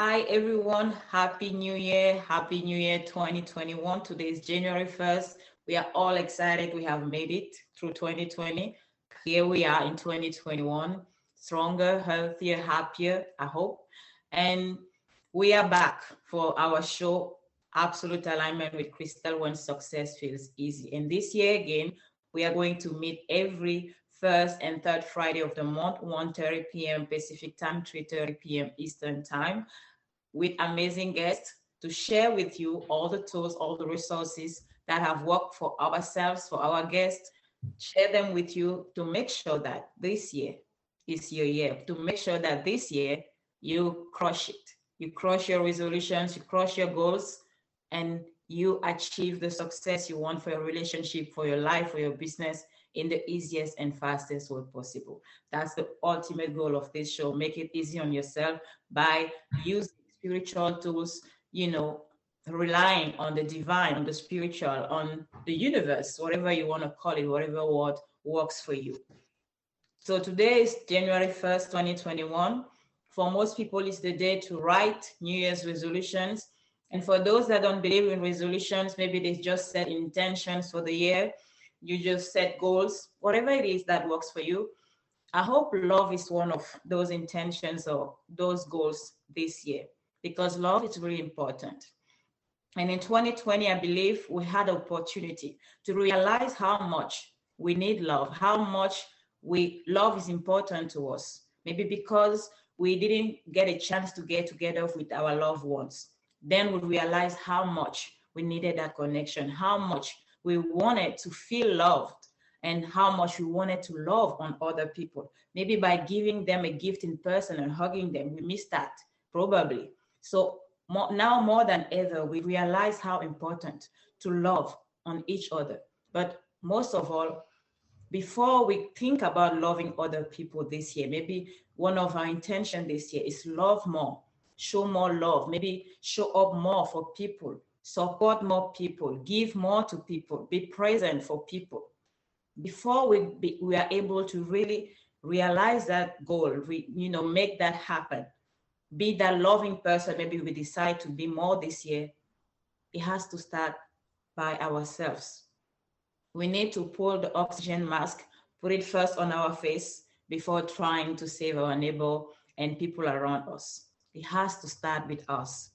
Hi everyone, Happy New Year, Happy New Year 2021. Today is January 1st. We are all excited. We have made it through 2020. Here we are in 2021, stronger, healthier, happier, I hope. And we are back for our show, Absolute Alignment with Crystal When Success Feels Easy. And this year again, we are going to meet every first and third Friday of the month, 1:30 p.m. Pacific time, 3:30 p.m. Eastern time with amazing guests to share with you all the tools, all the resources that have worked for ourselves, for our guests, share them with you to make sure that this year is your year, to make sure that this year you crush it. You crush your resolutions, you crush your goals, and you achieve the success you want for your relationship, for your life, for your business in the easiest and fastest way possible. That's the ultimate goal of this show. Make it easy on yourself by using spiritual tools, you know, relying on the divine, on the spiritual, on the universe, whatever you want to call it, whatever word works for you. So today is January 1st, 2021. For most people, it's the day to write New Year's resolutions. And for those that don't believe in resolutions, maybe they just set intentions for the year, you just set goals, whatever it is that works for you. I hope love is one of those intentions or those goals this year because love is really important. And in 2020, I believe we had the opportunity to realize how much we need love, how much we love is important to us. Maybe because we didn't get a chance to get together with our loved ones. Then we realized how much we needed that connection, how much we wanted to feel loved and how much we wanted to love on other people. Maybe by giving them a gift in person and hugging them, we missed that, probably. So now more than ever, we realize how important to love on each other. But most of all, before we think about loving other people this year, maybe one of our intention this year is love more, show more love, maybe show up more for people, support more people, give more to people, be present for people. Before we are able to really realize that goal, make that happen, be that loving person, maybe we decide to be more this year, it has to start by ourselves. We need to pull the oxygen mask, put it first on our face before trying to save our neighbor and people around us. It has to start with us.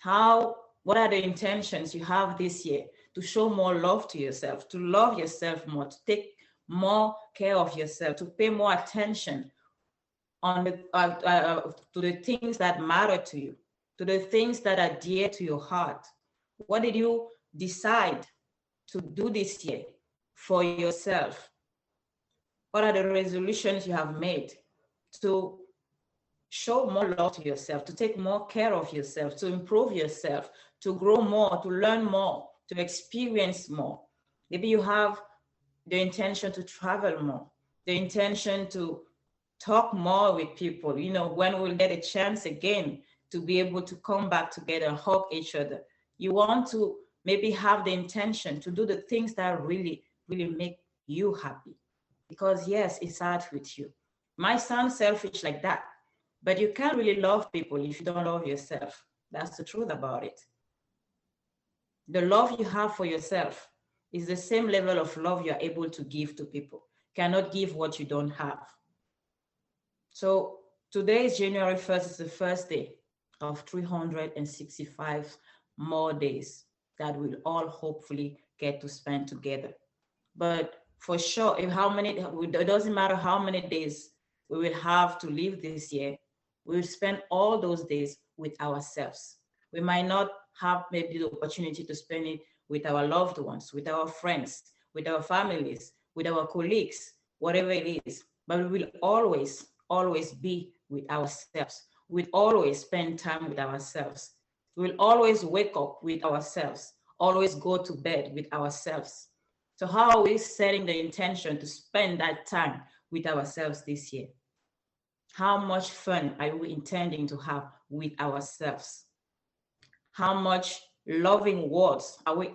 What are the intentions you have this year to show more love to yourself, to love yourself more, to take more care of yourself, to pay more attention on to the things that matter to you, to the things that are dear to your heart? What did you decide to do this year for yourself? What are the resolutions you have made to show more love to yourself, to take more care of yourself, to improve yourself, to grow more, to learn more, to experience more? Maybe you have the intention to travel more, the intention to talk more with people, when we'll get a chance again to be able to come back together and hug each other. You want to maybe have the intention to do the things that really, really make you happy. Because yes, it starts with you. Might sound selfish like that, but you can't really love people if you don't love yourself. That's the truth about it. The love you have for yourself is the same level of love you're able to give to people. Cannot give what you don't have. So today is January 1st. It's the first day of 365 more days that we'll all hopefully get to spend together. But for sure, it doesn't matter how many days we will have to live this year, we will spend all those days with ourselves. We might not have maybe the opportunity to spend it with our loved ones, with our friends, with our families, with our colleagues, whatever it is. But we will always be with ourselves. We'll always spend time with ourselves. We'll always wake up with ourselves, always go to bed with ourselves. So how are we setting the intention to spend that time with ourselves this year? How much fun are we intending to have with ourselves? How much loving words are we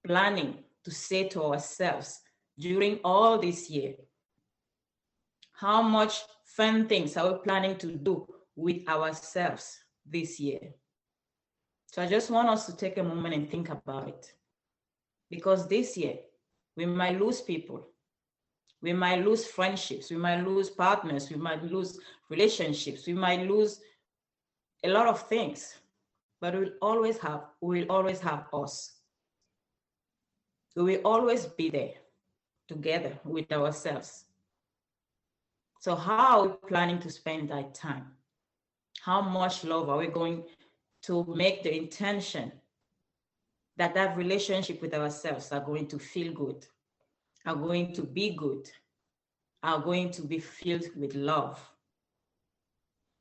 planning to say to ourselves during all this year? How much fun things are we planning to do with ourselves this year. So I just want us to take a moment and think about it. Because this year, we might lose people. We might lose friendships. We might lose partners. We might lose relationships. We might lose a lot of things. But we will always have us. We will always be there together with ourselves. So how are we planning to spend that time? How much love are we going to make the intention that that relationship with ourselves are going to feel good, are going to be good, are going to be filled with love?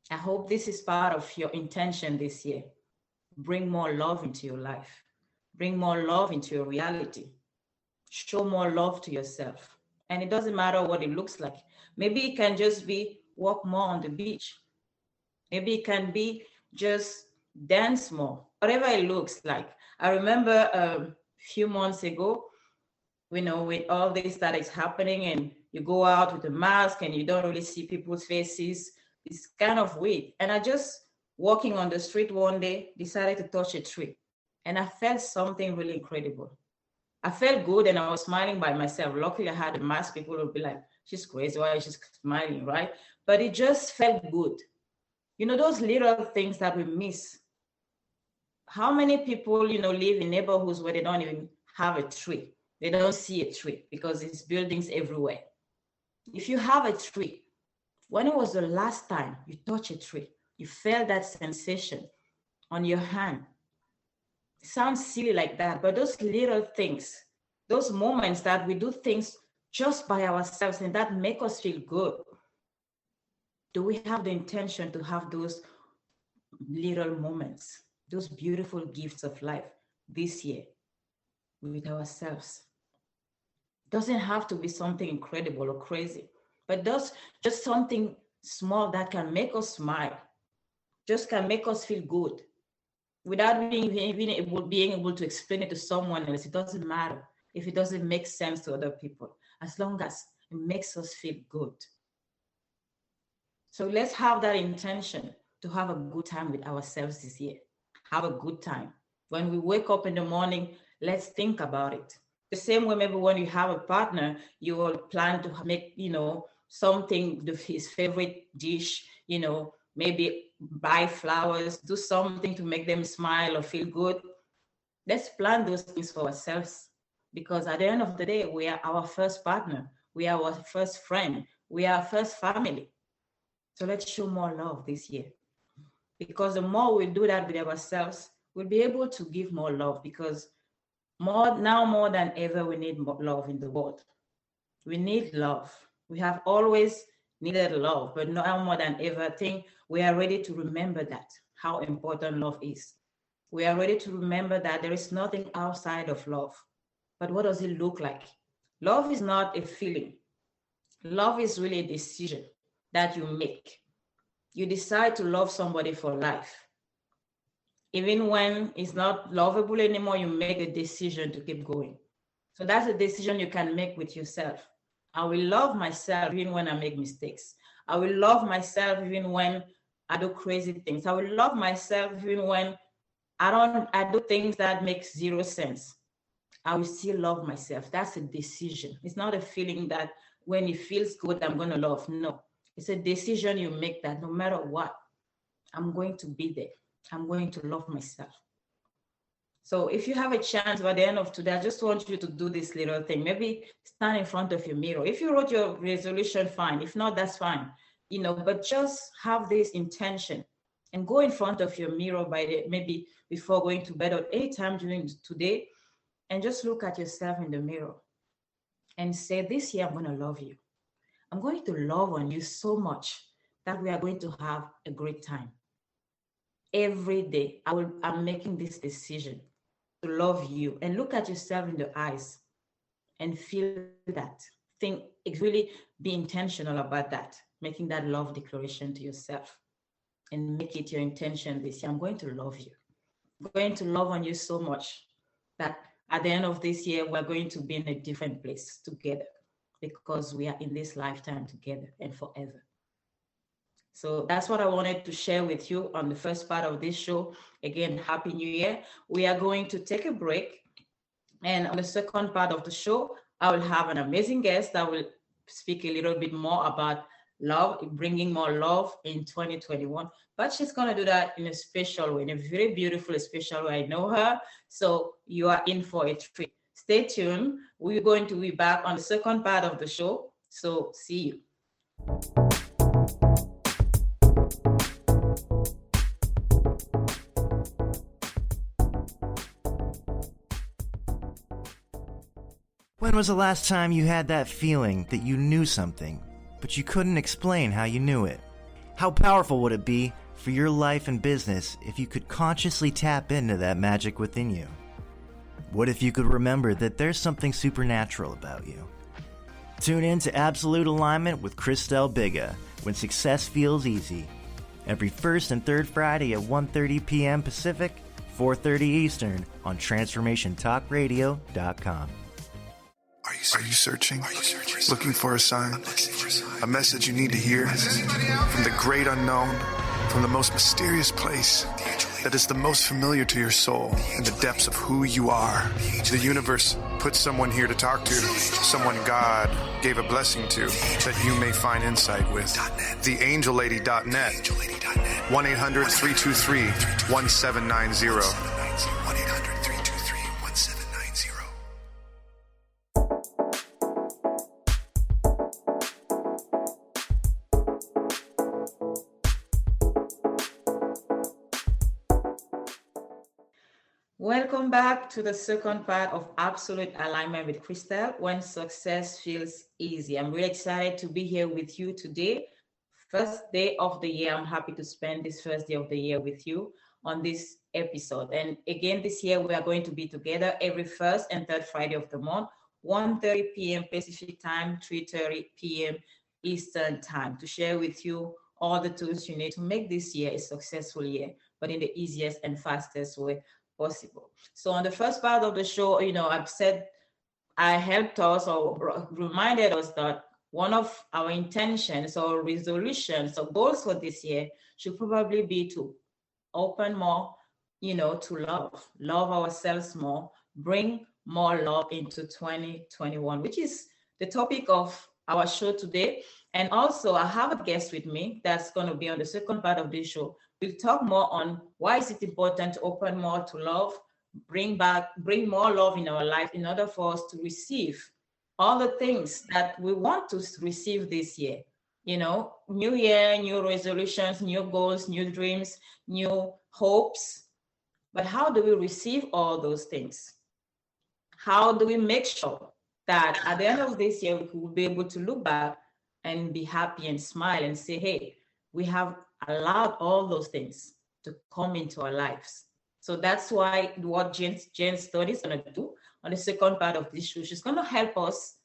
I hope this is part of your intention this year. Bring more love into your life. Bring more love into your reality. Show more love to yourself. And it doesn't matter what it looks like. Maybe it can just be walk more on the beach. Maybe it can be just dance more, whatever it looks like. I remember a few months ago, with all this that is happening, and you go out with a mask and you don't really see people's faces. It's kind of weird. And I just walking on the street one day, decided to touch a tree. And I felt something really incredible. I felt good and I was smiling by myself. Luckily, I had a mask. People would be like, she's crazy. Why is she smiling, right? But it just felt good. Those little things that we miss. How many people, live in neighborhoods where they don't even have a tree? They don't see a tree because it's buildings everywhere. If you have a tree, when was the last time you touched a tree? You felt that sensation on your hand. It sounds silly like that, but those little things, those moments that we do things just by ourselves and that make us feel good. Do we have the intention to have those little moments, those beautiful gifts of life this year with ourselves? Doesn't have to be something incredible or crazy, but just something small that can make us smile, just can make us feel good without being able to explain it to someone else. It doesn't matter if it doesn't make sense to other people, as long as it makes us feel good. So let's have that intention to have a good time with ourselves this year. Have a good time. When we wake up in the morning, let's think about it. The same way, maybe when you have a partner, you will plan to make, something, his favorite dish, maybe buy flowers, do something to make them smile or feel good. Let's plan those things for ourselves, because at the end of the day, we are our first partner. We are our first friend. We are our first family. So let's show more love this year, because the more we do that with ourselves, we'll be able to give more love, because more than ever, we need more love in the world. We need love. We have always needed love, but now more than ever, I think we are ready to remember that, how important love is. We are ready to remember that there is nothing outside of love. But what does it look like? Love is not a feeling. Love is really a decision that you make. You decide to love somebody for life. Even when it's not lovable anymore, you make a decision to keep going. So that's a decision you can make with yourself. I will love myself even when I make mistakes. I will love myself even when I do crazy things. I will love myself even when I do things that make zero sense. I will still love myself. That's a decision. It's not a feeling that when it feels good, I'm going to love. No, it's a decision you make that no matter what, I'm going to be there. I'm going to love myself. So if you have a chance by the end of today, I just want you to do this little thing. Maybe stand in front of your mirror. If you wrote your resolution, fine. If not, that's fine. But just have this intention and go in front of your mirror maybe before going to bed or any time during today, and just look at yourself in the mirror and say, this year, I'm going to love you. I'm going to love on you so much that we are going to have a great time. Every day, I'm making this decision to love you, and look at yourself in the eyes and feel that. Really be intentional about that, making that love declaration to yourself, and make it your intention this year. I'm going to love you. I'm going to love on you so much that at the end of this year, we're going to be in a different place together, because we are in this lifetime together and forever. So that's what I wanted to share with you on the first part of this show. Again, Happy New Year. We are going to take a break. And on the second part of the show, I will have an amazing guest that will speak a little bit more about love, bringing more love in 2021. But she's going to do that in a special way, in a very beautiful, special way. I know her. So you are in for a treat. Stay tuned. We're going to be back on the second part of the show. So see you. When was the last time you had that feeling that you knew something, but you couldn't explain how you knew it? How powerful would it be for your life and business if you could consciously tap into that magic within you? What if you could remember that there's something supernatural about you? Tune in to Absolute Alignment with Christelle Biga when success feels easy. Every first and third Friday at 1:30 p.m. Pacific, 4:30 Eastern on TransformationTalkRadio.com. Are you searching? Looking for a sign? A message you need to hear? From the great unknown, from the most mysterious place that is the most familiar to your soul in the depths of who you are. The universe put someone here to talk to, someone God gave a blessing to, that you may find insight with. TheAngelLady.net. 1-800-323-1790. Welcome back to the second part of Absolute Alignment with Christelle, when success feels easy. I'm really excited to be here with you today. First day of the year. I'm happy to spend this first day of the year with you on this episode. And again, this year we are going to be together every first and third Friday of the month, 1:30 p.m. Pacific time, 3:30 p.m. Eastern time, to share with you all the tools you need to make this year a successful year, but in the easiest and fastest way possible. So on the first part of the show, I've said I helped us or reminded us that one of our intentions or resolutions or goals for this year should probably be to open more, to love ourselves more, bring more love into 2021, which is the topic of our show today. And also I have a guest with me that's going to be on the second part of this show. We'll talk more on why is it important to open more to love, bring more love in our life in order for us to receive all the things that we want to receive this year. New year, new resolutions, new goals, new dreams, new hopes. But how do we receive all those things? How do we make sure that at the end of this year, we will be able to look back and be happy and smile and say, hey, we have allowed all those things to come into our lives. So that's why what Jen Stone is going to do on the second part of this show. She's going to help us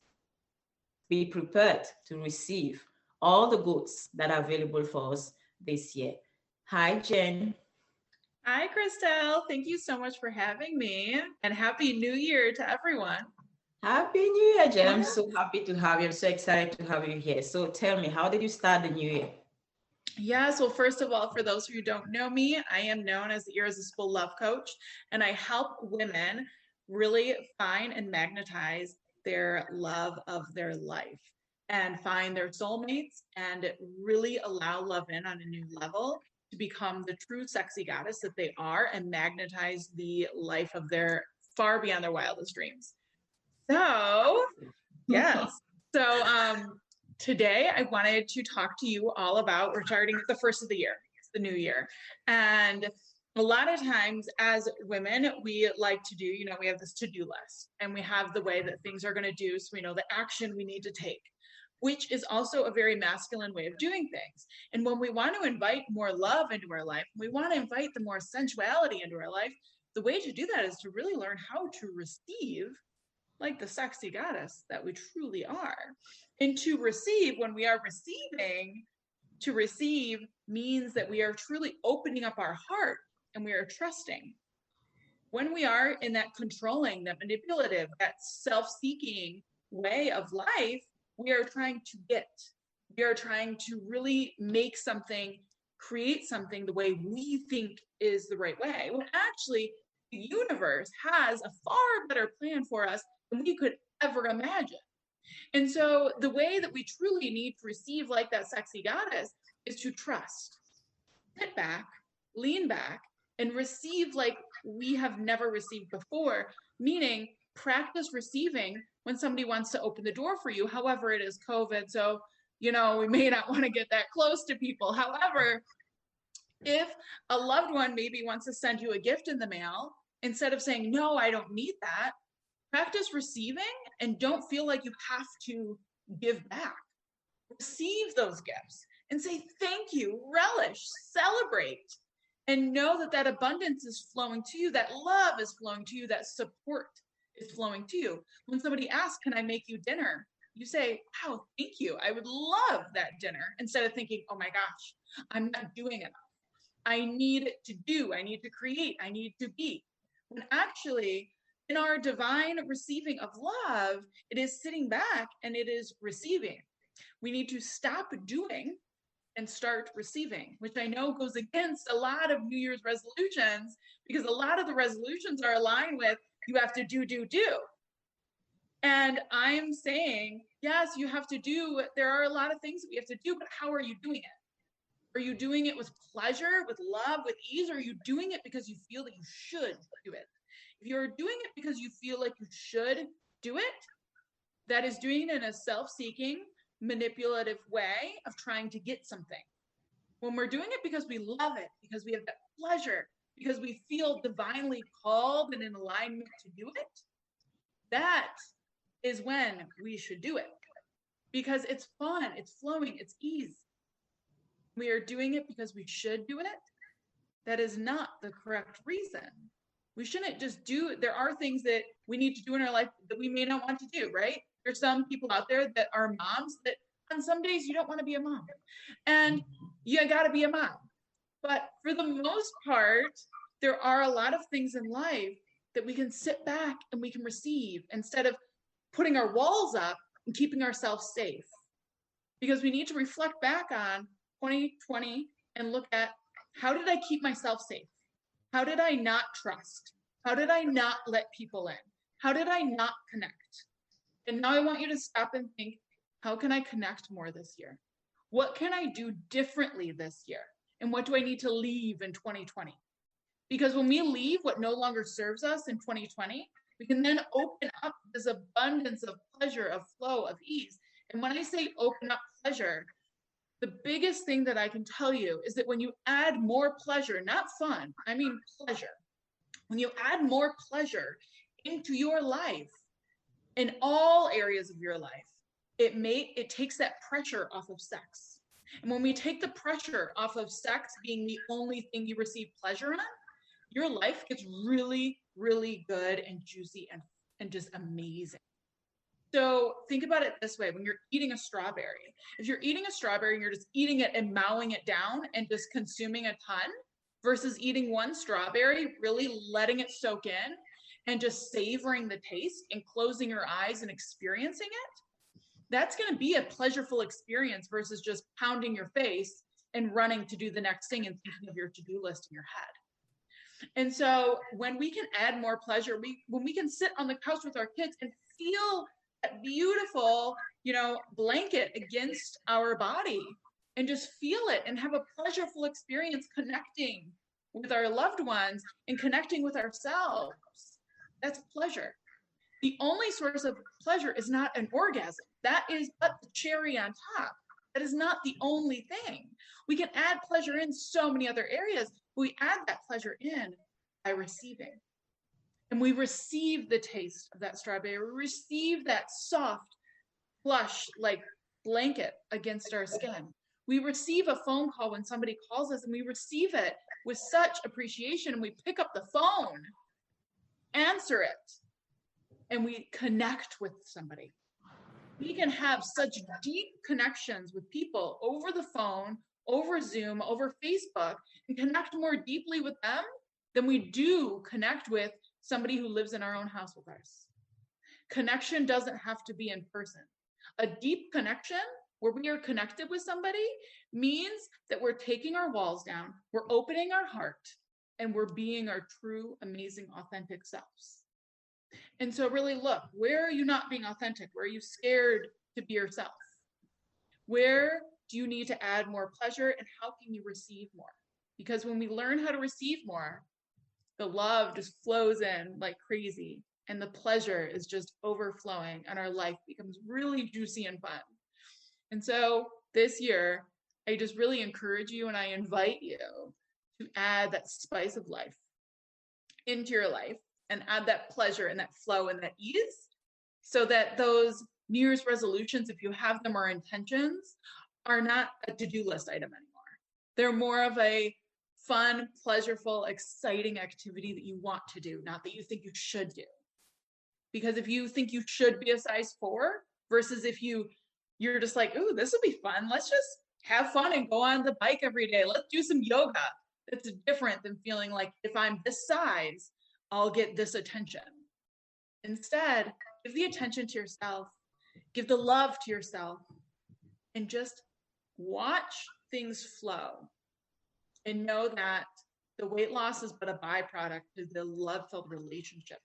be prepared to receive all the goods that are available for us this year. Hi, Jen. Hi, Christelle. Thank you so much for having me, and Happy New Year to everyone. Happy New Year, Jen. I'm so happy to have you. I'm so excited to have you here. So tell me, how did you start the new year? Yes, well, first of all, for those who don't know me, I am known as the Irresistible Love Coach, and I help women really find and magnetize their love of their life and find their soulmates and really allow love in on a new level to become the true sexy goddess that they are and magnetize the life of their far beyond their wildest dreams. So, yes. So, today I wanted to talk to you all about, we're starting at the first of the year, it's the new year. And a lot of times as women, we like to do, we have this to-do list and we have the way that things are going to do. So we know the action we need to take, which is also a very masculine way of doing things. And when we want to invite more love into our life, we want to invite the more sensuality into our life, the way to do that is to really learn how to receive like the sexy goddess that we truly are. And to receive, when we are receiving, to receive means that we are truly opening up our heart and we are trusting. When we are in that controlling, that manipulative, that self-seeking way of life, we are trying to get. We are trying to really make something, create something the way we think is the right way. When actually, the universe has a far better plan for us than we could ever imagine. And so the way that we truly need to receive like that sexy goddess is to trust, sit back, lean back, and receive like we have never received before, meaning practice receiving when somebody wants to open the door for you. However, it is COVID, so we may not want to get that close to people. However, if a loved one maybe wants to send you a gift in the mail, instead of saying, no, I don't need that, practice receiving and don't feel like you have to give back. Receive those gifts and say, thank you, relish, celebrate, and know that that abundance is flowing to you, that love is flowing to you, that support is flowing to you. When somebody asks, can I make you dinner? You say, wow, thank you. I would love that dinner. Instead of thinking, oh my gosh, I'm not doing enough. I need to do, I need to create, I need to be. When actually, in our divine receiving of love, it is sitting back and it is receiving. We need to stop doing and start receiving, which I know goes against a lot of New Year's resolutions, because a lot of the resolutions are aligned with you have to do. And I'm saying, yes, you have to do. There are a lot of things that we have to do, but how are you doing it? Are you doing it with pleasure, with love, with ease? Or are you doing it because you feel that you should do it? If you're doing it because you feel like you should do it, that is doing it in a self-seeking, manipulative way of trying to get something. When we're doing it because we love it, because we have that pleasure, because we feel divinely called and in alignment to do it, that is when we should do it. Because it's fun, it's flowing, it's ease. We are doing it because we should do it. That is not the correct reason. We shouldn't just do, there are things that we need to do in our life that we may not want to do, right? There's some people out there that are moms that on some days you don't want to be a mom and you got to be a mom. But for the most part, there are a lot of things in life that we can sit back and we can receive instead of putting our walls up and keeping ourselves safe. Because we need to reflect back on 2020 and look at, how did I keep myself safe? How did I not trust? How did I not let people in? How did I not connect? And now I want you to stop and think, how can I connect more this year? What can I do differently this year? And what do I need to leave in 2020? Because when we leave what no longer serves us in 2020, we can then open up this abundance of pleasure, of flow, of ease. And when I say open up pleasure, the biggest thing that I can tell you is that when you add more pleasure, not fun, I mean pleasure. When you add more pleasure into your life, in all areas of your life, it takes that pressure off of sex. And when we take the pressure off of sex being the only thing you receive pleasure on, your life gets really, really good and juicy and just amazing. So think about it this way. When you're eating a strawberry, if you're eating a strawberry and you're just eating it and mowing it down and just consuming a ton versus eating one strawberry, really letting it soak in and just savoring the taste and closing your eyes and experiencing it, that's going to be a pleasureful experience versus just pounding your face and running to do the next thing and thinking of your to-do list in your head. And so when we can add more pleasure, when we can sit on the couch with our kids and feel that beautiful, blanket against our body and just feel it and have a pleasureful experience connecting with our loved ones and connecting with ourselves, that's pleasure. The only source of pleasure is not an orgasm. That is but the cherry on top. That is not the only thing. We can add pleasure in so many other areas. We add that pleasure in by receiving. And we receive the taste of that strawberry. We receive that soft, plush, like blanket against our skin. We receive a phone call when somebody calls us, and we receive it with such appreciation. And we pick up the phone, answer it, and we connect with somebody. We can have such deep connections with people over the phone, over Zoom, over Facebook, and connect more deeply with them than we do connect with somebody who lives in our own house with us. Connection doesn't have to be in person. A deep connection where we are connected with somebody means that we're taking our walls down, we're opening our heart, and we're being our true, amazing, authentic selves. And so really look, where are you not being authentic? Where are you scared to be yourself? Where do you need to add more pleasure, and how can you receive more? Because when we learn how to receive more, the love just flows in like crazy, and the pleasure is just overflowing, and our life becomes really juicy and fun. And so this year, I just really encourage you and I invite you to add that spice of life into your life and add that pleasure and that flow and that ease, so that those New Year's resolutions, if you have them, or intentions, are not a to-do list item anymore. They're more of a fun, pleasureful, exciting activity that you want to do, not that you think you should do. Because if you think you should be a size 4 versus if you're just like, ooh, this will be fun, let's just have fun and go on the bike every day, let's do some yoga. It's different than feeling like, if I'm this size, I'll get this attention. Instead, give the attention to yourself, give the love to yourself, and just watch things flow. And know that the weight loss is but a byproduct of the love-filled relationship.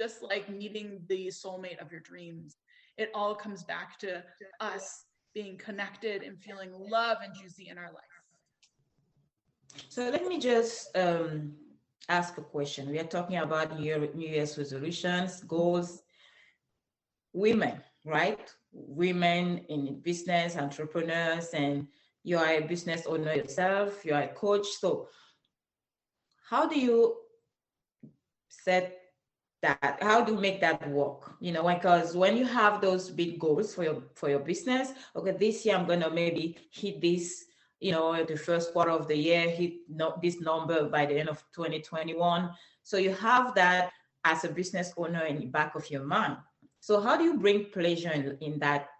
Just like meeting the soulmate of your dreams, it all comes back to us being connected and feeling love and juicy in our life. So let me just ask a question. We are talking about New Year's resolutions, goals. Women, right? Women in business, entrepreneurs, and you are a business owner yourself, you are a coach. So how do you set that? How do you make that work? Because when you have those big goals for your business, okay, this year I'm gonna maybe hit this, the first quarter of the year, hit this number by the end of 2021. So you have that as a business owner in the back of your mind. So how do you bring pleasure in that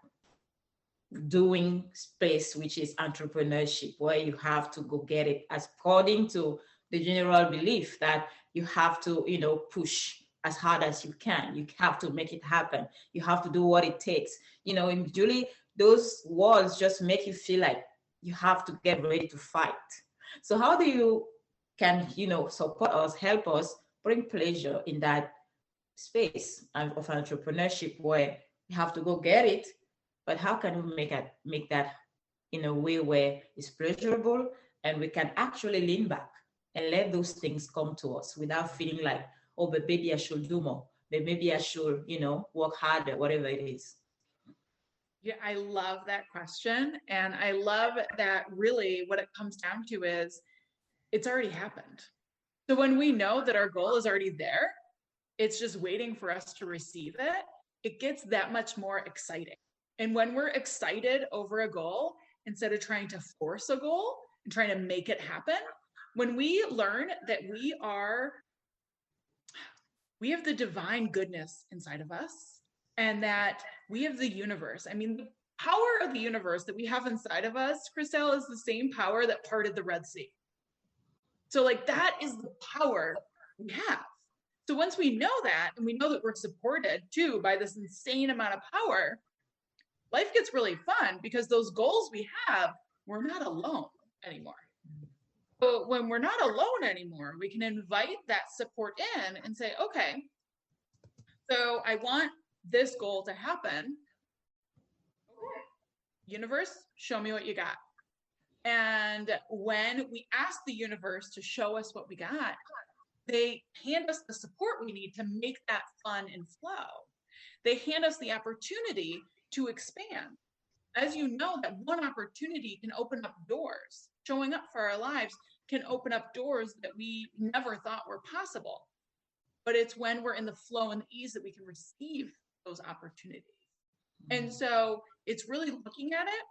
doing space, which is entrepreneurship, where you have to go get it, according to the general belief that you have to, push as hard as you can. You have to make it happen. You have to do what it takes. Usually those walls just make you feel like you have to get ready to fight. So how do you support us, help us bring pleasure in that space of entrepreneurship, where you have to go get it, but how can we make that in a way where it's pleasurable and we can actually lean back and let those things come to us without feeling like, oh, but maybe I should do more, but maybe I should, work harder, whatever it is. Yeah, I love that question. And I love that really what it comes down to is it's already happened. So when we know that our goal is already there, it's just waiting for us to receive it, it gets that much more exciting. And when we're excited over a goal, instead of trying to force a goal and trying to make it happen, when we learn that we have the divine goodness inside of us, and that we have the universe. I mean, the power of the universe that we have inside of us, Christelle, is the same power that parted the Red Sea. So like, that is the power we have. So once we know that, and we know that we're supported too by this insane amount of power, life gets really fun, because those goals we have, we're not alone anymore. So when we're not alone anymore, we can invite that support in and say, okay, so I want this goal to happen. Universe, show me what you got. And when we ask the universe to show us what we got, they hand us the support we need to make that fun and flow. They hand us the opportunity to expand. As you know, that one opportunity can open up doors. Showing up for our lives can open up doors that we never thought were possible. But it's when we're in the flow and the ease that we can receive those opportunities. And so it's really looking at it,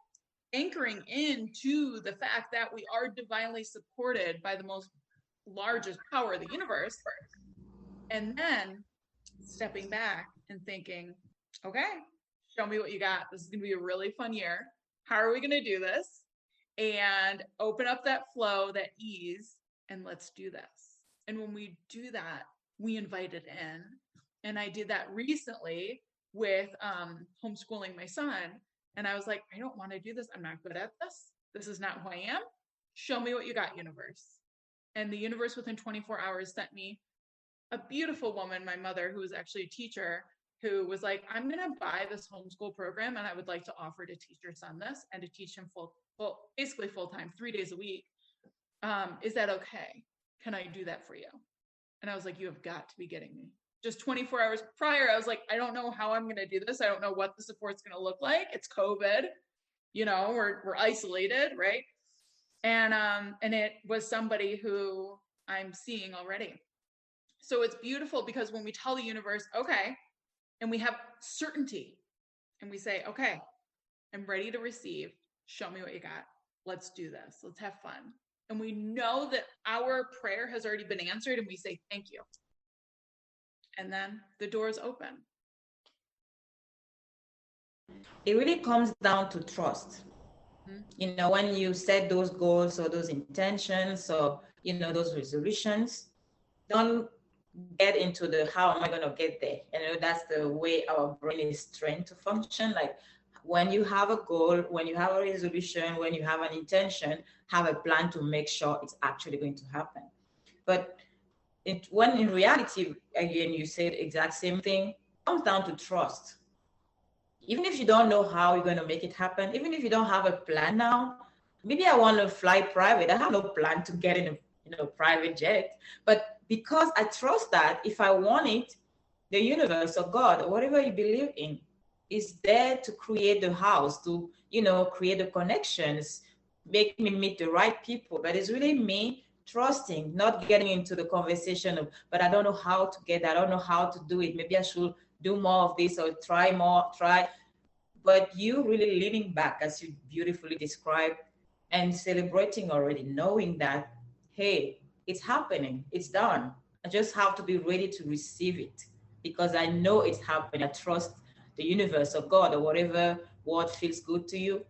anchoring into the fact that we are divinely supported by the most largest power of the universe, and then stepping back and thinking, okay, show me what you got. This is going to be a really fun year. How are we going to do this? And open up that flow, that ease, and let's do this. And when we do that, we invite it in. And I did that recently with homeschooling my son. And I was like, I don't want to do this. I'm not good at this. This is not who I am. Show me what you got, universe. And the universe within 24 hours sent me a beautiful woman, my mother, who was actually a teacher, who was like, I'm going to buy this homeschool program and I would like to offer to teach your son this and to teach him basically full time, 3 days a week. Is that okay? Can I do that for you? And I was like, you have got to be kidding me. Just 24 hours prior, I was like, I don't know how I'm going to do this. I don't know what the support's going to look like. It's COVID, we're isolated, right? And it was somebody who I'm seeing already. So it's beautiful because when we tell the universe, okay, and we have certainty and we say, okay, I'm ready to receive. Show me what you got. Let's do this. Let's have fun. And we know that our prayer has already been answered and we say, thank you. And then the doors open. It really comes down to trust. Mm-hmm. When you set those goals or those intentions or, those resolutions, don't get into the how am I going to get there? That's the way our brain is trained to function. Like when you have a goal, when you have a resolution, when you have an intention, have a plan to make sure it's actually going to happen. But when in reality, again, you said exact same thing, it comes down to trust. Even if you don't know how you're going to make it happen, even if you don't have a plan now, maybe I want to fly private. I have no plan to get in a private jet, but because I trust that if I want it, the universe or God or whatever you believe in is there to create the house, to, create the connections, make me meet the right people. But it's really me trusting, not getting into the conversation of, but I don't know how to get that. I don't know how to do it. Maybe I should do more of this or try. But you really leaning back, as you beautifully described, and celebrating already, knowing that, hey, it's happening, it's done. I just have to be ready to receive it because I know it's happening. I trust the universe or God or whatever word feels good to you.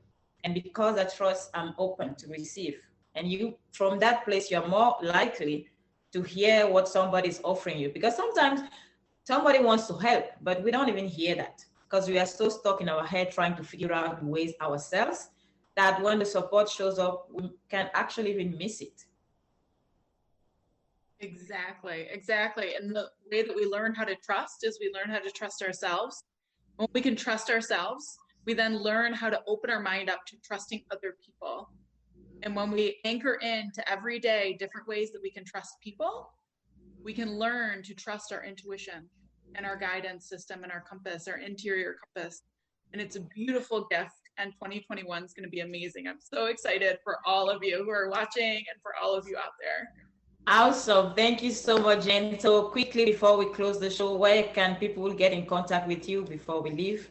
And because I trust, I'm open to receive. And you, from that place, you're more likely to hear what somebody's offering you. Because sometimes somebody wants to help, but we don't even hear that because we are so stuck in our head trying to figure out ways ourselves that when the support shows up, we can actually even miss it. Exactly. And the way that we learn how to trust is we learn how to trust ourselves. When we can trust ourselves, we then learn how to open our mind up to trusting other people. And when we anchor into every day different ways that we can trust people, we can learn to trust our intuition and our guidance system and our compass, our interior compass. And it's a beautiful gift. And 2021 is going to be amazing. I'm so excited for all of you who are watching and for all of you out there. Awesome. Thank you so much, Jen. So quickly, before we close the show, where can people get in contact with you before we leave?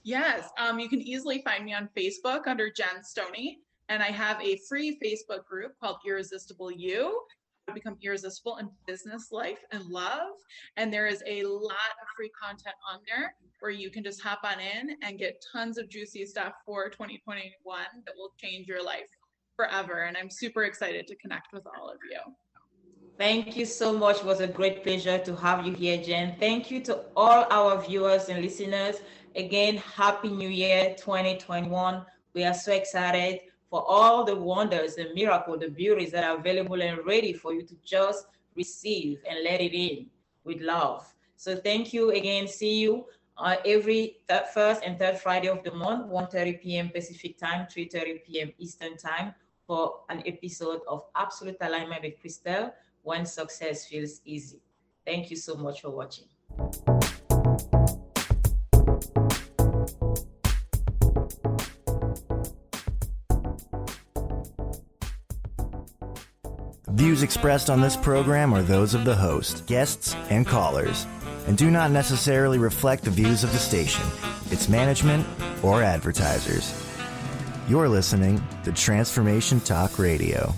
Yes, you can easily find me on Facebook under Jen Stoney. And I have a free Facebook group called Irresistible You, to become irresistible in business, life, and love. And there is a lot of free content on there where you can just hop on in and get tons of juicy stuff for 2021 that will change your life forever. And I'm super excited to connect with all of you. Thank you so much. It was a great pleasure to have you here, Jen. Thank you to all our viewers and listeners. Again, Happy New Year 2021. We are so excited for all the wonders, the miracles, the beauties that are available and ready for you to just receive and let it in with love. So thank you again. See you every first and third Friday of the month, 1:30 p.m. Pacific time, 3:30 p.m. Eastern time for an episode of Absolute Alignment with Christelle, when success feels easy. Thank you so much for watching. Views expressed on this program are those of the host, guests, and callers, and do not necessarily reflect the views of the station, its management, or advertisers. You're listening to Transformation Talk Radio.